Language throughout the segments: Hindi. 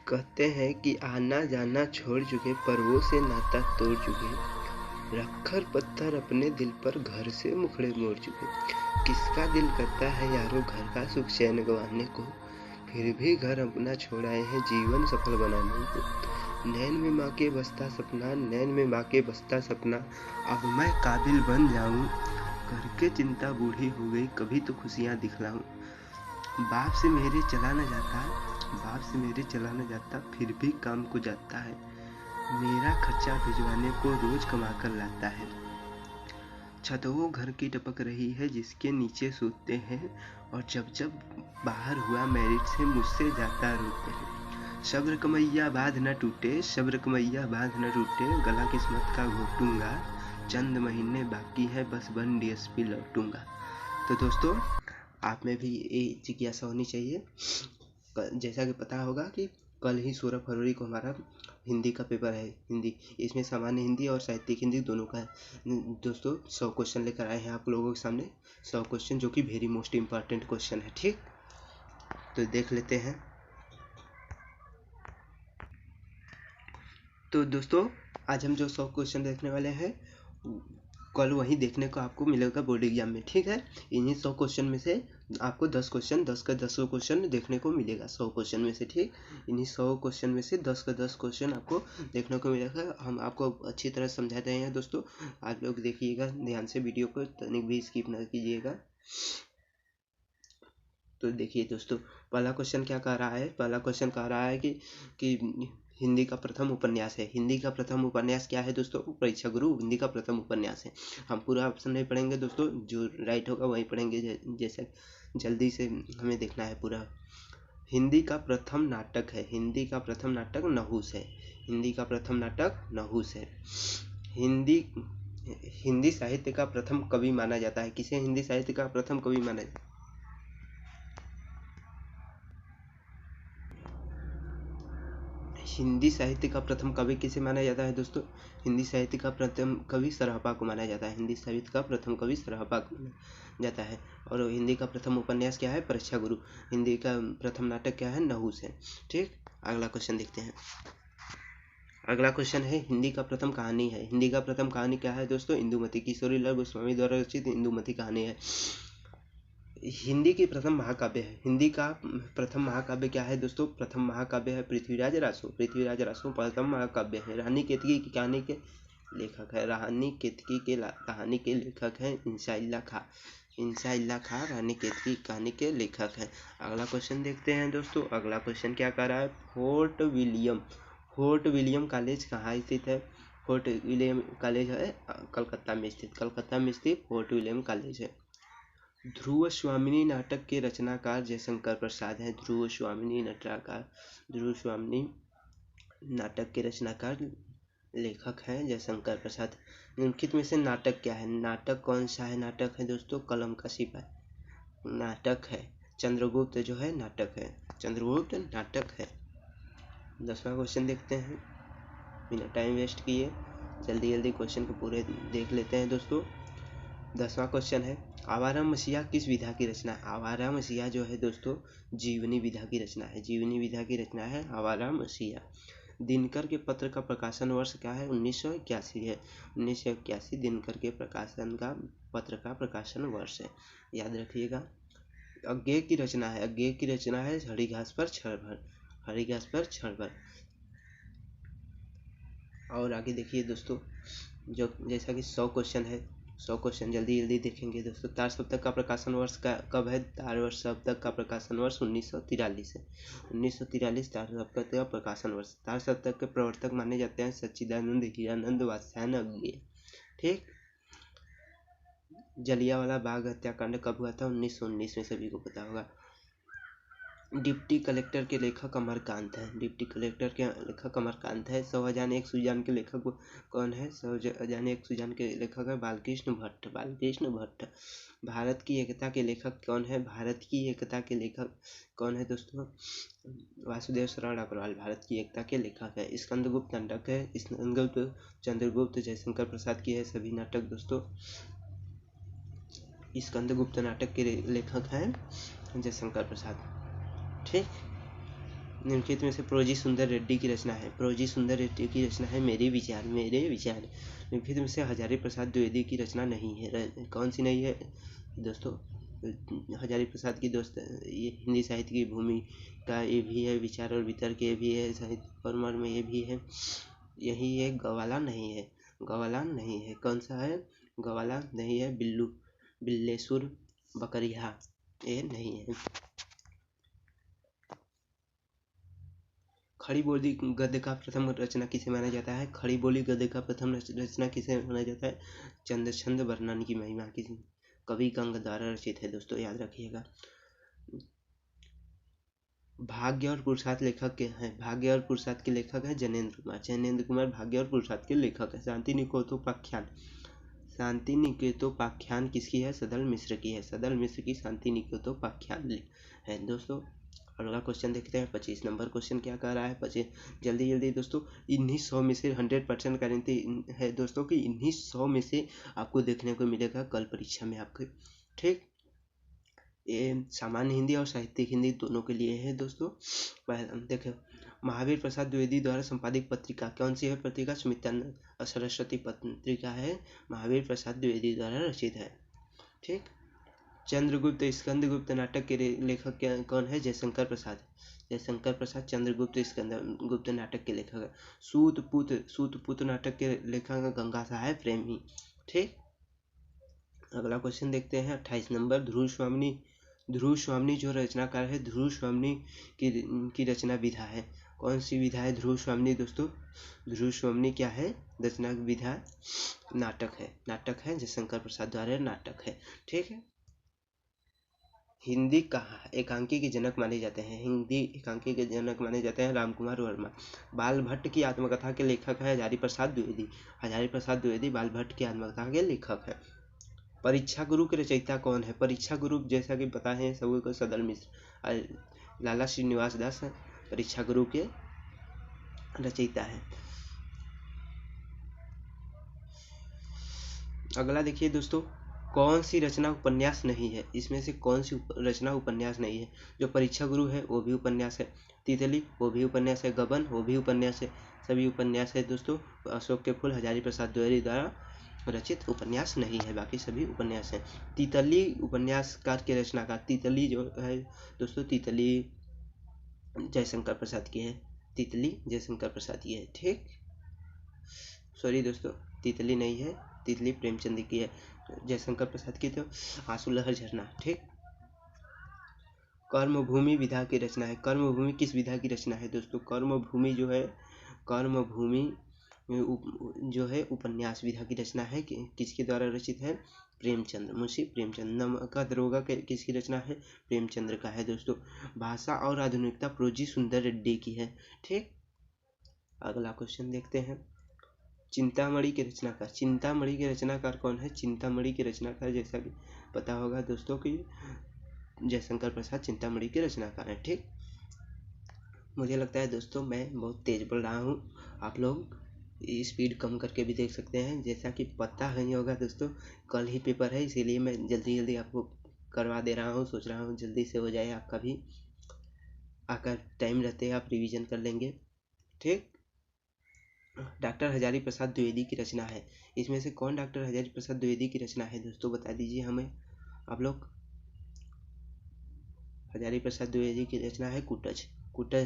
कहते हैं कि आना जाना छोड़ चुके, पर्वों से नाता तोड़ चुके, रखकर पत्थर अपने दिल पर घर से मुखड़े मोड़ चुके। किसका दिल करता है यारों घर का सुख चैन गंवाने को, फिर भी घर अपना छोड़ आए हैं जीवन सफल बनाने को। नैन में माँ के बसता सपना, नैन में माँ के बसता सपना, अब मैं काबिल बन जाऊं, करके चिंता बूढ़ी हो गई, कभी तो खुशियाँ दिखलाऊं। बाप से मेरे चला न जाता, बाप से मेरे चला न जाता, फिर भी काम को जाता है, मेरा खर्चा भिजवाने को रोज कमा कर लाता है। छत वो घर की टपक रही है जिसके नीचे सोते हैं, और जब जब बाहर हुआ मैरिज से मुझसे जाता रोते हैं। सब्र कमैया बांध न टूटे, सब्र कमैया बांध न टूटे, गला किस्मत का घोटूंगा, चंद महीने बाकी है बस बन डीएसपी लौटूंगा। तो दोस्तों, आप में भी ये जिज्ञासा होनी चाहिए। जैसा कि पता होगा कि कल ही 16 फरवरी को हमारा हिंदी का पेपर है। हिंदी, इसमें सामान्य हिंदी और साहित्यिक हिंदी दोनों का है। दोस्तों 100 क्वेश्चन लेकर आए हैं आप लोगों के सामने, 100 क्वेश्चन जो कि वेरी मोस्ट इम्पॉर्टेंट क्वेश्चन है। ठीक, तो देख लेते हैं। तो दोस्तों, आज हम जो 100 क्वेश्चन देखने वाले हैं, कल वही देखने को आपको मिलेगा बोर्ड एग्जाम में। ठीक है, इन्हीं 100 क्वेश्चन में से आपको 10 क्वेश्चन, 10 का 10 क्वेश्चन देखने को मिलेगा 100 क्वेश्चन में से। ठीक, इन्हीं 100 क्वेश्चन में से 10 का 10 क्वेश्चन आपको देखने को मिलेगा। हम आपको अच्छी तरह समझा रहे हैं दोस्तों, आप लोग देखिएगा ध्यान से वीडियो को, तनिक भी स्किप ना कीजिएगा। तो देखिए दोस्तों, पहला क्वेश्चन क्या कह रहा है? पहला क्वेश्चन कह रहा है कि हिंदी का प्रथम उपन्यास है। हिंदी का प्रथम उपन्यास क्या है दोस्तों? परीक्षा गुरु हिंदी का प्रथम उपन्यास है। हम पूरा ऑप्शन नहीं पढ़ेंगे दोस्तों, जो राइट होगा वही पढ़ेंगे। जैसे जल्दी से हमें देखना है पूरा। हिंदी का प्रथम नाटक है, हिंदी का प्रथम नाटक नहुस है। हिंदी का प्रथम नाटक नहुस है। हिंदी साहित्य का प्रथम कवि माना जाता है। किसे हिंदी साहित्य का प्रथम कवि माना जाता है? हिंदी साहित्य का प्रथम कवि किसे माना जाता है दोस्तों? हिंदी साहित्य का प्रथम कवि सरहपा को माना जाता है। हिंदी साहित्य का प्रथम कवि सरहपा को माना जाता है। और हिंदी का प्रथम उपन्यास क्या है? परीक्षा गुरु। हिंदी का प्रथम नाटक क्या है? नहुस है। ठीक, अगला क्वेश्चन देखते हैं। अगला क्वेश्चन है, हिंदी का प्रथम कहानी है। हिंदी का प्रथम कहानी क्या है दोस्तों? इंदुमती। किशोरीलाल गोस्वामी द्वारा रचित इंदुमती कहानी है। हिंदी की प्रथम महाकाव्य है। हिंदी का प्रथम महाकाव्य क्या है दोस्तों? प्रथम महाकाव्य है पृथ्वीराज रासो। पृथ्वीराज रासो प्रथम महाकाव्य है। रानी केतकी की कहानी के लेखक है। रानी केतकी के कहानी के लेखक है इंशाइल्ला खां। इंशाइल्ला खां रानी केतकी की कहानी के लेखक हैं। अगला क्वेश्चन देखते हैं दोस्तों। अगला क्वेश्चन क्या कर रहा है? फोर्ट विलियम कॉलेज कहाँ स्थित है? फोर्ट विलियम कॉलेज है कलकत्ता में स्थित। कलकत्ता में स्थित फोर्ट विलियम कॉलेज है। ध्रुव स्वामिनी नाटक के रचनाकार जयशंकर प्रसाद हैं। ध्रुव स्वामिनी नाटक के रचनाकार लेखक हैं जयशंकर प्रसाद। निम्नलिखित में से नाटक क्या है? नाटक कौन सा है? नाटक है दोस्तों कलम का सिपाही। नाटक है चंद्रगुप्त, जो है नाटक है चंद्रगुप्त नाटक है। 10वां क्वेश्चन देखते हैं, बिना टाइम वेस्ट किए जल्दी जल्दी क्वेश्चन को पूरे देख लेते हैं दोस्तों। 10वां क्वेश्चन है, आवारा मसीहा किस विधा की रचना है? आवारा मसीहा जो है दोस्तों जीवनी विधा की रचना है। जीवनी विधा की रचना है आवारा मसीहा। दिनकर के पत्र का प्रकाशन वर्ष क्या है? 1981 है। 1981 दिनकर के प्रकाशन का पत्र का प्रकाशन वर्ष है, याद रखिएगा। अज्ञेय की रचना है। अज्ञेय की रचना है हरी घास पर क्षण भर। हरी घास पर क्षण भर। और आगे देखिए दोस्तों, जो जैसा कि 100 क्वेश्चन है, 100 क्वेश्चन जल्दी जल्दी देखेंगे दोस्तों। तार सप्तक का प्रकाशन वर्ष कब है? तार सप्तक का प्रकाशन वर्ष 1943 है। 1943 तार सप्तक का प्रकाशन वर्ष। तार सप्तक के प्रवर्तक माने जाते हैं सच्चिदानंद, हीरानंद, वात्स्यायन, अज्ञेय। ठीक, जलियांवाला बाग हत्याकांड कब हुआ था? 1919 में, सभी को पता होगा। डिप्टी कलेक्टर के लेखक अमरकांत है। डिप्टी कलेक्टर के लेखक अमरकांत है। 100 अजान एक सुजान के लेखक कौन है? 100 अजान एक सुजान के लेखक है बालकृष्ण भट्ट। बालकृष्ण भट्ट। भारत की एकता के लेखक कौन है? भारत की एकता के लेखक कौन है दोस्तों? वासुदेव शरण अग्रवाल भारत की एकता के लेखक है। स्कंदगुप्त नाटक है। स्कंदगुप्त चंद्रगुप्त जयशंकर प्रसाद की है सभी नाटक दोस्तों। स्कंदगुप्त नाटक के लेखक हैं जयशंकर प्रसाद। ठीक, निम्नलिखित में से प्रोजी सुंदर रेड्डी की रचना है। प्रोजी सुंदर रेड्डी की रचना है मेरे विचार। निम्नलिखित में से हजारी प्रसाद द्विवेदी की रचना नहीं है। कौन सी नहीं है दोस्तों? हजारी प्रसाद की दोस्त ये हिंदी साहित्य की भूमिका ये भी है, विचार और वितर्क ये भी है, साहित्य परमर में ये भी है। यही है, गवाला नहीं है। गवाला नहीं है। कौन सा है? गवाला नहीं है। बिल्लेसुर बकरिया ये नहीं है। खड़ी बोली गद्य का प्रथम रचना किसे माना जाता है? खड़ी बोली गद्य का प्रथम रचना किसे माना जाता है? चंद्रछंद वर्णन की महिमा किसी कवि गंग द्वारा रचित है दोस्तों, याद रखिएगा। भाग्य और पुरुषार्थ लेखक के हैं। भाग्य और पुरुषार्थ के लेखक है जैनेन्द्र कुमार। जैनेन्द्र कुमार भाग्य और पुरुषार्थ के लेखक है। शांति निकेतोपाख्यान किसकी है? सदल मिश्र की है। सदल मिश्र की शांति निकेतोपाख्यान है दोस्तों। अगला क्वेश्चन देखते हैं। 25 नंबर क्वेश्चन क्या कह रहा है? 25 जल्दी दोस्तों। इन्हीं 100 में से 100% गारंटी है दोस्तों कि इन्हीं 100 में से आपको देखने को मिलेगा कल परीक्षा में आपके। ठीक, ये सामान्य हिंदी और साहित्यिक हिंदी दोनों के लिए है दोस्तों। देखो, महावीर प्रसाद द्विवेदी द्वारा संपादित पत्रिका कौन सी है? पत्रिका सुमित्रानंद सरस्वती पत्रिका है, महावीर प्रसाद द्विवेदी द्वारा रचित है। ठीक, चंद्रगुप्त स्कंदगुप्त नाटक के लेखक कौन है? जयशंकर प्रसाद चंद्रगुप्त स्कंदगुप्त नाटक के लेखक है। सूतपुत्र नाटक के लेखक गंगा साहब प्रेमी। ठीक, अगला क्वेश्चन देखते हैं। 28 नंबर। ध्रुव स्वामिनी जो रचनाकार है, ध्रुव स्वामिनी की रचना विधा है। कौन सी विधा है ध्रुव स्वामिनी दोस्तों? ध्रुव स्वामिनी क्या है? रचना विधा नाटक है। जयशंकर प्रसाद द्वारा नाटक है। ठीक है। हिंदी का एकांकी के जनक माने जाते हैं रामकुमार वर्मा। बाल भट्ट की आत्मकथा के लेखक है हजारी प्रसाद द्विवेदी बाल भट्ट की आत्मकथा के लेखक है। परीक्षा गुरु के रचयिता कौन है? परीक्षा गुरु जैसा कि पता है सबको को सदल मिश्र लाला श्रीनिवास दास परीक्षा गुरु के रचयिता है। अगला देखिए दोस्तों, कौन सी रचना उपन्यास नहीं है? इसमें से कौन सी रचना उपन्यास नहीं है? जो परीक्षा गुरु है वो भी उपन्यास है, तितली वो भी उपन्यास है, गबन वो भी उपन्यास है, सभी उपन्यास है दोस्तों। अशोक के फूल हजारी प्रसाद द्विवेदी द्वारा रचित उपन्यास नहीं है, बाकी सभी उपन्यास हैं। तितली उपन्यासकार के रचनाकार, तितली जो है दोस्तों, तितली जयशंकर प्रसाद की है। ठीक, सॉरी दोस्तों, तितली नहीं है, तितली प्रेमचंद की है। जयशंकर प्रसाद की तो आंसू लहर झरना। ठीक, कर्मभूमि विधा की रचना है। कर्मभूमि किस विधा की रचना है दोस्तों? कर्मभूमि जो है उपन्यास विधा की रचना है। किसके द्वारा रचित है? प्रेमचंद, मुंशी प्रेमचंद। नमक का दरोगा किसकी रचना है? प्रेमचंद्र का है दोस्तों। भाषा और आधुनिकता प्रोजी सुंदर रेड्डी की है। ठीक, अगला क्वेश्चन देखते हैं। चिंतामणि के रचनाकार कौन है? चिंतामणि के रचनाकार जैसा कि पता होगा दोस्तों कि जयशंकर प्रसाद चिंतामणि के रचनाकार है। ठीक, मुझे लगता है दोस्तों मैं बहुत तेज बोल रहा हूँ, आप लोग स्पीड कम करके भी देख सकते हैं। जैसा कि पता नहीं होगा दोस्तों, कल ही पेपर है, इसीलिए मैं जल्दी आपको करवा दे रहा हूँ। सोच रहा हूँ जल्दी से हो जाए आपका भी, आकर टाइम रहते आप रिवीजन कर लेंगे। ठीक, डॉक्टर हजारी प्रसाद द्विवेदी की रचना है। इसमें से कौन डॉक्टर हजारी प्रसाद द्विवेदी की रचना है दोस्तों? बता दीजिए हमें आप लोग। हजारी प्रसाद द्विवेदी की रचना है कुटज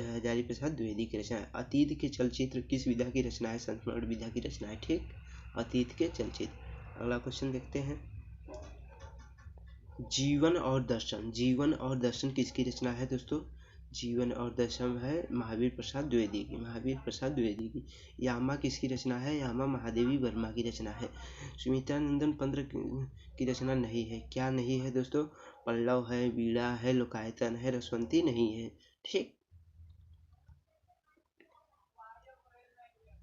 हजारी प्रसाद द्विवेदी की रचना है। अतीत के चलचित्र किस विधा की रचना है? संस्मरण विधा की रचना है। ठीक, अतीत के चलचित्र। अगला क्वेश्चन देखते हैं। जीवन और दर्शन किसकी रचना है दोस्तों? जीवन और दर्शन है महावीर प्रसाद द्विवेदी की। यामा किसकी रचना है? यामा महादेवी वर्मा की रचना है। सुमित्रानंदन पंत की रचना नहीं है। क्या नहीं है दोस्तों? पल्लव है, वीणा है, लोकायतन है, रसवंती नहीं है। ठीक,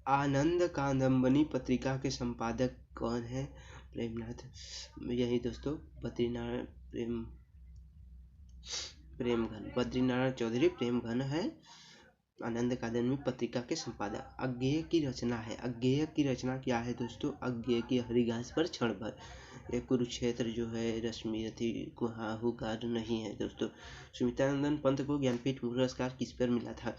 आनंद कादंबनी पत्रिका के संपादक कौन है? प्रेमनाथ, यही दोस्तों बद्रीनारायण चौधरी प्रेमघन है आनंद कादंबनी पत्रिका के संपादक। अज्ञेय की रचना क्या है दोस्तों? अज्ञेय की हरिघास पर क्षण भर। ये कुरुक्षेत्र जो है रश्मिरथी गुहाहुकार नहीं है दोस्तों। सुमित्रानंदन पंत को ज्ञानपीठ पुरस्कार किस पर मिला था?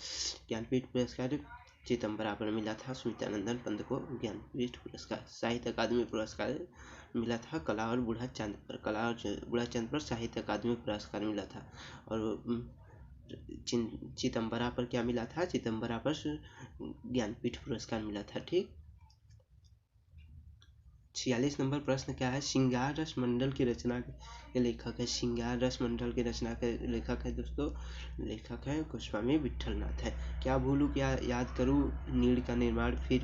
ज्ञानपीठ पुरस्कार चिदम्बरा पर मिला था। सुमित्रानंदन पंत को ज्ञानपीठ पुरस्कार। साहित्य अकादमी पुरस्कार मिला था कला और बूढ़ा चांद पर। कला और बूढ़ा चांद पर साहित्य अकादमी पुरस्कार मिला था। और चिदम्बरा पर क्या मिला था? चिदम्बरा पर ज्ञानपीठ पुरस्कार मिला था। ठीक। 46 नंबर प्रश्न क्या है? श्रृंगार रस मंडल की रचना के लेखक है। श्रृंगार रस मंडल की रचना के लेखक है दोस्तों, लेखक है गोस्वामी विट्ठलनाथ है। क्या भूलूं क्या याद करूं नीड़ का निर्माण फिर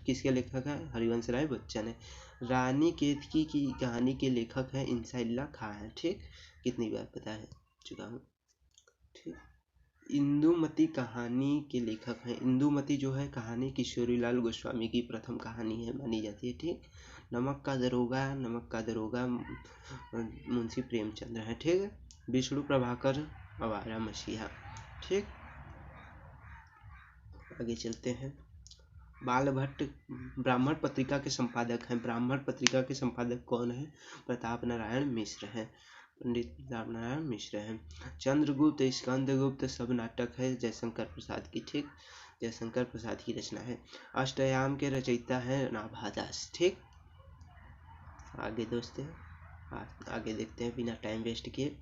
किसके लेखक है? हरिवंश राय बच्चन है। रानी केतकी की कहानी के लेखक है इंसाइल्ला खां है। ठीक। कितनी बार पता है चुका हूँ। ठीक। इंदुमती कहानी के लेखक हैं। इंदुमती जो है कहानी किशोरीलाल गोस्वामी की प्रथम कहानी है मानी जाती है। ठीक। नमक का दरोगा मुंशी प्रेमचंद्र है। ठीक। विष्णु प्रभाकर आवारा मसीहा। ठीक। आगे चलते हैं। बाल भट्ट ब्राह्मण पत्रिका के संपादक हैं। ब्राह्मण पत्रिका के संपादक कौन है? प्रताप नारायण मिश्र हैं। पंडित प्रताप नारायण मिश्र हैं। चंद्रगुप्त स्कंदगुप्त सब नाटक है जयशंकर प्रसाद की। ठीक। जयशंकर प्रसाद की रचना है। अष्टयाम के रचयिता है नाभादास। ठीक। आगे दोस्तों आगे देखते हैं बिना टाइम वेस्ट किए।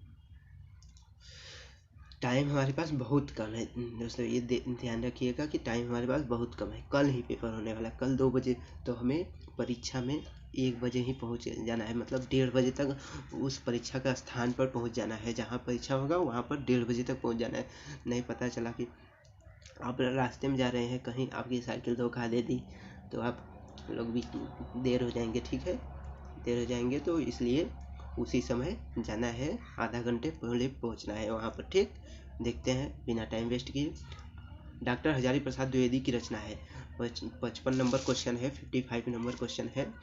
टाइम हमारे पास बहुत कम है दोस्तों, ये ध्यान रखिएगा कि टाइम हमारे पास बहुत कम है। कल ही पेपर होने वाला है। कल 2 बजे, तो हमें परीक्षा में 1 बजे ही पहुंच जाना है। मतलब 1:30 बजे तक उस परीक्षा का स्थान पर पहुंच जाना है। जहां परीक्षा होगा वहां पर 1:30 बजे तक पहुंच जाना है। नहीं पता चला कि आप रास्ते में जा रहे हैं, कहीं आपकी साइकिल धोखा दे दी तो आप लोग भी देर हो जाएंगे। ठीक है, देर हो जाएंगे, तो इसलिए उसी समय जाना है। आधा घंटे पहले पहुंचना है वहां पर। ठीक। देखते हैं बिना टाइम वेस्ट किए। डॉक्टर हजारी प्रसाद द्विवेदी की रचना है। 55 नंबर क्वेश्चन है, 55 नंबर क्वेश्चन है।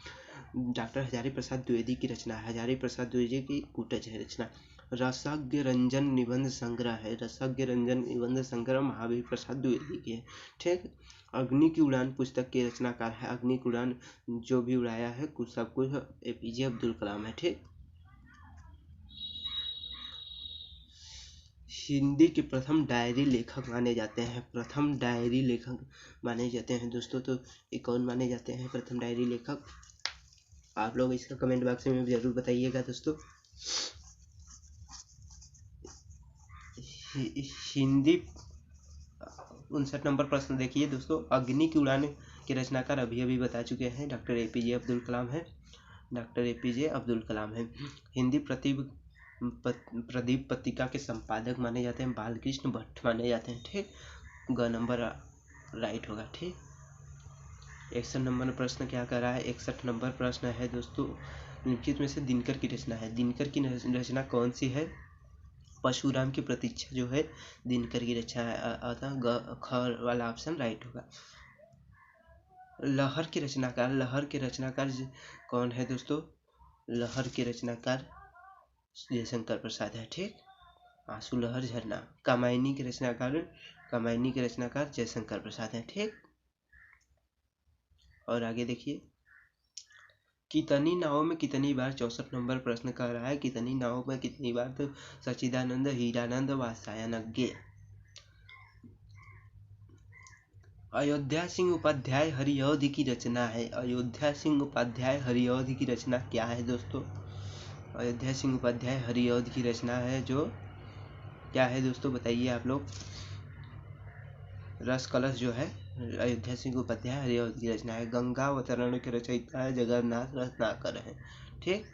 डॉक्टर हजारी प्रसाद द्विवेदी की रचना है। हजारी प्रसाद द्विवेदी की कुटज है रचना। रसज्ञ रंजन निबंध संग्रह है। रसज्ञ रंजन निबंध संग्रह महावीर प्रसाद द्विवेदी की है। ठीक। अग्नि की उड़ान पुस्तक के रचनाकार है। अग्नि की उड़ान जो भी उड़ाया है सब कुछ एपीजे अब्दुल कलाम है। ठीक। हिंदी के प्रथम डायरी लेखक माने जाते हैं। प्रथम डायरी लेखक माने जाते हैं दोस्तों, तो ये कौन माने जाते हैं प्रथम डायरी लेखक? आप लोग इसका कमेंट बॉक्स में जरूर बताइएगा दोस्तों। हिंदी 59 नंबर प्रश्न देखिए दोस्तों। अग्नि की उड़ान के रचनाकार अभी बता चुके हैं, डॉक्टर एपीजे अब्दुल कलाम है। डॉक्टर एपीजे अब्दुल कलाम है। हिंदी प्रदीप पत्रिका के संपादक माने जाते हैं बालकृष्ण भट्ट माने जाते हैं। ठीक। ग नंबर राइट होगा। ठीक। 61 नंबर प्रश्न क्या कर रहा है? 61 नंबर प्रश्न है दोस्तों, निम्नलिखित में से दिनकर की रचना है। दिनकर की रचना कौन सी है? परशुराम की प्रतीक्षा जो है दिनकर की रचना है। अतः ख वाला ऑप्शन राइट होगा। लहर के रचनाकार कौन है दोस्तों? लहर के रचनाकार जयशंकर प्रसाद है। ठीक। आंसू लहर झरना। कामायनी के रचनाकार जयशंकर प्रसाद है। ठीक। और आगे देखिए, कितनी नावों में कितनी बार 64 नंबर प्रश्न कर रहा है। कितनी नावों में कितनी बार? तो सच्चिदानंद, हीरानंद, वात्स्यायन। अयोध्या सिंह उपाध्याय हरिऔध की रचना है। अयोध्या सिंह उपाध्याय हरिऔध की रचना क्या है दोस्तों? अयोध्या सिंह उपाध्याय हरिऔध की रचना है जो क्या है दोस्तों, बताइए आप लोग। रस कलश जो है अयोध्या सिंह उपाध्याय हरिऔध की रचना है। गंगा अवतरण के रचयिता है जगन्नाथ रत्नाकर है। ठीक।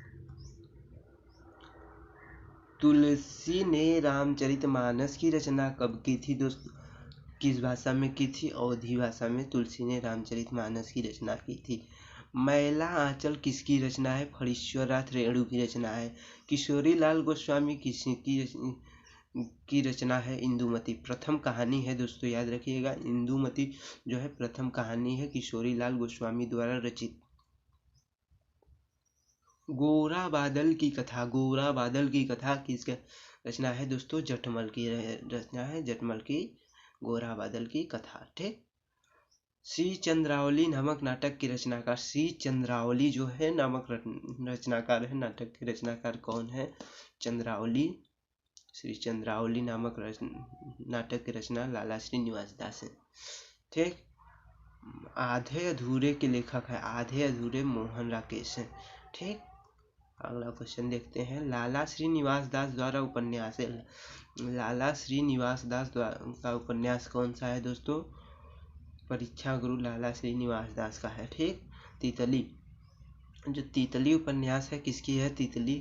तुलसी ने रामचरितमानस की रचना कब की थी दोस्तों? किस भाषा में की थी? अवधी भाषा में तुलसी ने रामचरितमानस की रचना की थी। मैला आंचल किसकी रचना है? फणीश्वरनाथ रेणु की रचना है। किशोरीलाल गोस्वामी की रचना है इंदुमती। प्रथम कहानी है दोस्तों, याद रखिएगा, इंदुमती जो है प्रथम कहानी है किशोरीलाल गोस्वामी द्वारा रचित। गोरा बादल की कथा किसका रचना है दोस्तों? जटमल की रचना है। जटमल की गोरा बादल की कथा। ठीक। श्री चंद्रावली नामक नाटक की रचनाकार, श्री चंद्रावली जो है नामक रचनाकार है। नाटक के रचनाकार कौन है? चंद्रावली। श्री चंद्रावली नामक नाटक की रचना लाला श्रीनिवास दास है। ठीक। आधे अधूरे के लेखक है, आधे अधूरे मोहन राकेश हैं। ठीक। अगला क्वेश्चन देखते हैं। लाला श्रीनिवास दास द्वारा उपन्यास है। लाला श्रीनिवास दास का उपन्यास कौन सा है दोस्तों? परीक्षा गुरु लाला श्रीनिवास दास का है। ठीक। तितली, जो तितली उपन्यास है किसकी है? तितली,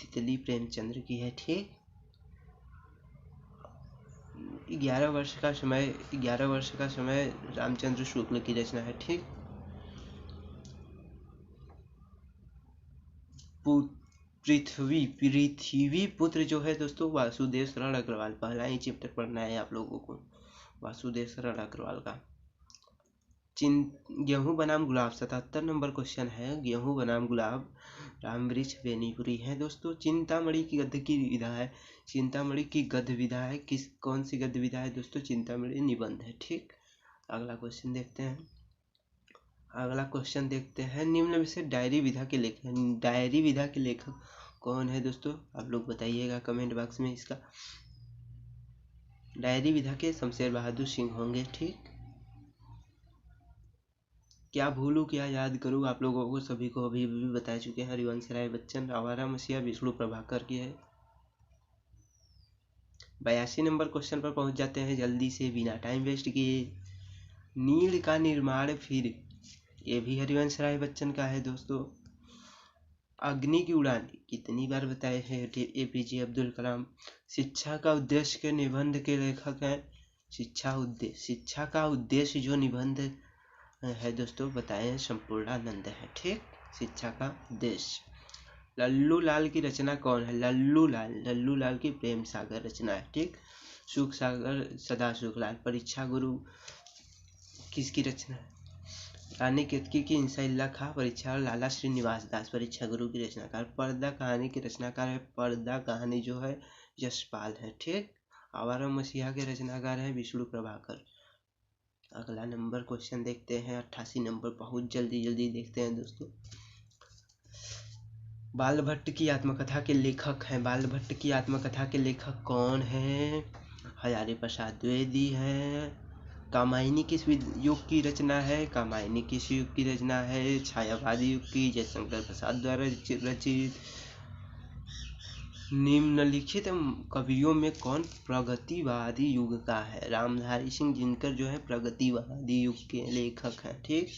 तितली प्रेमचंद्र की है। ठीक। 11 वर्ष का समय रामचंद्र शुक्ल की रचना है। ठीक। पृथ्वी पुत्र जो है दोस्तों वासुदेव शरण अग्रवाल। पहला ही चैप्टर पढ़ना है आप लोगों को, वासुदेव शरण अग्रवाल का। गेहूं बनाम गुलाब, 77 नंबर क्वेश्चन है। गेहूं बनाम गुलाब, रामवृक्ष बेनीपुरी है दोस्तों। चिंतामणि की गद्य की विधा है, चिंतामणि की गद्य विधा है कौन सी गद्य विधा है दोस्तों? चिंतामणि निबंध है। ठीक। अगला क्वेश्चन देखते हैं। निम्न में से डायरी विधा के लेखक कौन है दोस्तों? आप लोग बताइएगा कमेंट बॉक्स में। इसका डायरी विधा के शमशेर बहादुर सिंह होंगे। ठीक। क्या भूलूं क्या याद करूं, आप लोगों को सभी को अभी भी बता चुके हैं। हरिवंश राय बच्चन। आवारा मसीहा विष्णु प्रभाकर की है। 82 नंबर क्वेश्चन पर पहुंच जाते हैं जल्दी से बिना टाइम वेस्ट किए। नील का निर्माण फिर, ये भी हरिवंश राय बच्चन का है दोस्तों। अग्नि की उड़ान कितनी बार बताए हैं? APJ अब्दुल कलाम। शिक्षा का उद्देश्य के निबंध के लेखक हैं। शिक्षा का उद्देश्य जो निबंध है दोस्तों बताए संपूर्णानंद है। ठीक। शिक्षा का उद्देश्य। लल्लू लाल की रचना कौन है? लल्लू लाल की प्रेम सागर रचना है। ठीक। सुख सागर सदा सुखलाल। परीक्षा गुरु किसकी रचना है? रानी केतकी की इंसाइल्ला खां। परीक्षा लाला श्रीनिवास दास परीक्षा गुरु की रचनाकार। पर्दा कहानी के रचनाकार है, पर्दा कहानी जो है यशपाल है। ठीक। आवारा मसीहा के रचनाकार है विष्णु प्रभाकर। अगला नंबर क्वेश्चन देखते हैं 88 नंबर। बहुत जल्दी देखते हैं दोस्तों। बाल भट्ट की आत्मकथा के लेखक हैं। बाल भट्ट की आत्मकथा के लेखक कौन हैं? हजारी प्रसाद द्विवेदी हैं। कामायनी किस युग की रचना है? कामायनी किस युग की रचना है? छायावादी युग की, जयशंकर प्रसाद द्वारा रचित। निम्नलिखित कवियों में कौन प्रगतिवादी युग का है? रामधारी सिंह दिनकर जो है प्रगतिवादी युग के लेखक हैं। ठीक।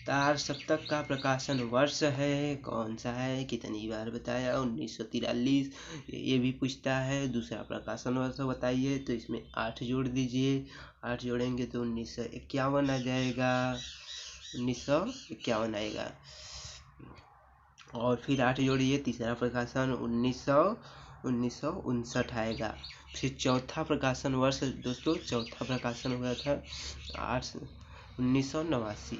तार सप्तक का प्रकाशन वर्ष है कौन सा है? कितनी बार बताया? 1943। ये भी पूछता है। दूसरा प्रकाशन वर्ष बताइए, तो इसमें 8 जोड़ दीजिए। 8 जोड़ेंगे तो 1951 आ जाएगा। 1951 आएगा। और फिर 8 जोड़िए, तीसरा प्रकाशन 1959 आएगा। फिर चौथा प्रकाशन वर्ष दोस्तों, चौथा प्रकाशन हुआ था 1989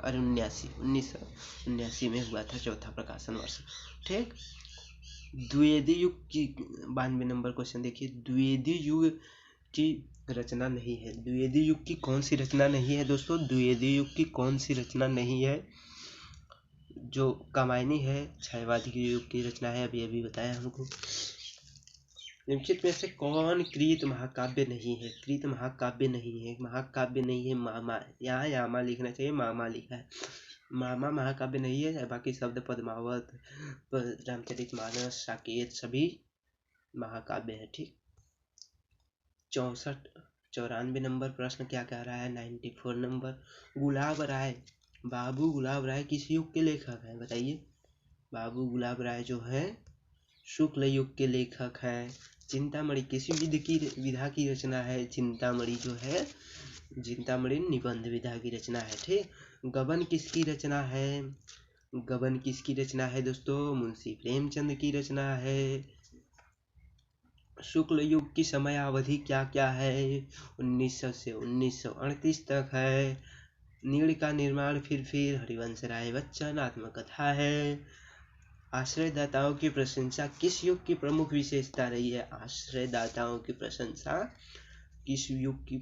और 1979 में हुआ था चौथा प्रकाशन वर्ष। ठीक। द्विवेदी युग की 92 नंबर क्वेश्चन देखिए। द्विवेदी युग की रचना नहीं है। द्विवेदी युग की कौन सी रचना नहीं है दोस्तों? द्विवेदी युग की कौन सी रचना नहीं है? जो कामायनी है छायावादी युग की रचना है, अभी बताया हमको। निम्नलिखित में से कौन कृत महाकाव्य नहीं है? कृत महाकाव्य नहीं है, महाकाव्य नहीं है। मामा, यहाँ यामा लिखना चाहिए, मामा लिखा है। मामा महाकाव्य नहीं है। बाकी शब्द पद्मावत, रामचरितमानस, साकेत सभी महाकाव्य है। ठीक। 94 नंबर प्रश्न क्या कह रहा है? 94 नंबर। बाबू गुलाब राय किस युग के लेखक हैं? बताइए। बाबू गुलाब राय जो है शुक्ल युग के लेखक हैं। चिंतामणि किस विधा की रचना है? चिंतामणि जो है चिंतामणि निबंध विधा की रचना है। ठीक। गबन किसकी रचना है? गबन किसकी रचना है दोस्तों? मुंशी प्रेमचंद की रचना है। शुक्ल युग की समय अवधि क्या क्या है? 1900 से 1938 तक है। नीड़ का निर्माण फिर हरिवंश राय बच्चन आत्मकथा है। आश्रयदाताओं की प्रशंसा किस युग की प्रमुख विशेषता रही है? आश्रयदाताओं की प्रशंसा किस युग की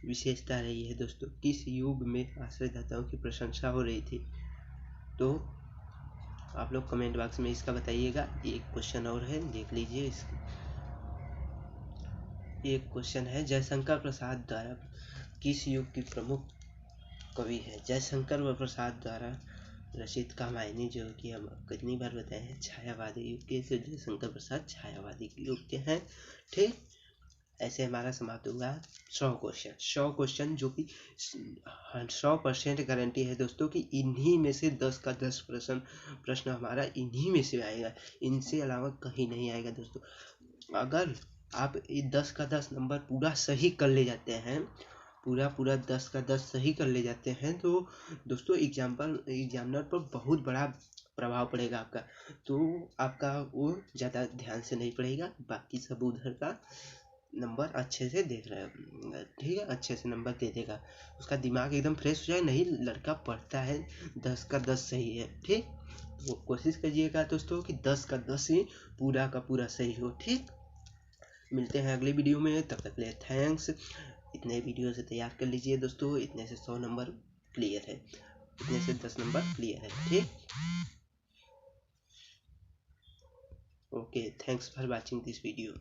विशेषता रही है दोस्तों? किस युग में आश्रयदाताओं की प्रशंसा हो रही थी? तो आप लोग कमेंट बॉक्स में इसका बताइएगा। एक क्वेश्चन और है, देख लीजिए। एक क्वेश्चन है, जयशंकर प्रसाद द्वारा किस युग की प्रमुख कवि है? जयशंकर प्रसाद द्वारा रचित कामायनी, जो कि हम कितनी बार बताए हैं, छायावादी युग के। से जयशंकर प्रसाद छायावादी युग के हैं। ठीक, ऐसे हमारा समाप्त हुआ 100 क्वेश्चन। 100 क्वेश्चन जो कि 100% गारंटी है दोस्तों कि इन्हीं में से 10 का 10 प्रश्न हमारा इन्हीं में से आएगा, इनसे अलावा कहीं नहीं आएगा दोस्तों। अगर आप 10 का 10 नंबर पूरा सही कर ले जाते हैं, पूरा 10 का 10 सही कर ले जाते हैं, तो दोस्तों एग्जामिनर पर बहुत बड़ा प्रभाव पड़ेगा आपका। तो आपका वो ज़्यादा ध्यान से नहीं पड़ेगा, बाकी सब उधर का नंबर अच्छे से देख रहा है, ठीक है, अच्छे से नंबर दे देगा। उसका दिमाग एकदम फ्रेश हो जाए। नहीं, लड़का पढ़ता है, 10 का 10 सही है। ठीक, वो कोशिश करिएगा दोस्तों कि 10 का 10 ही पूरा का पूरा सही हो। ठीक, मिलते हैं अगली वीडियो में, तब तक के लिए थैंक्स। इतने वीडियो से तैयार कर लीजिए दोस्तों, इतने से 100 नंबर क्लियर है, इतने से 10 नंबर क्लियर है। ठीक, okay, thanks for watching this video.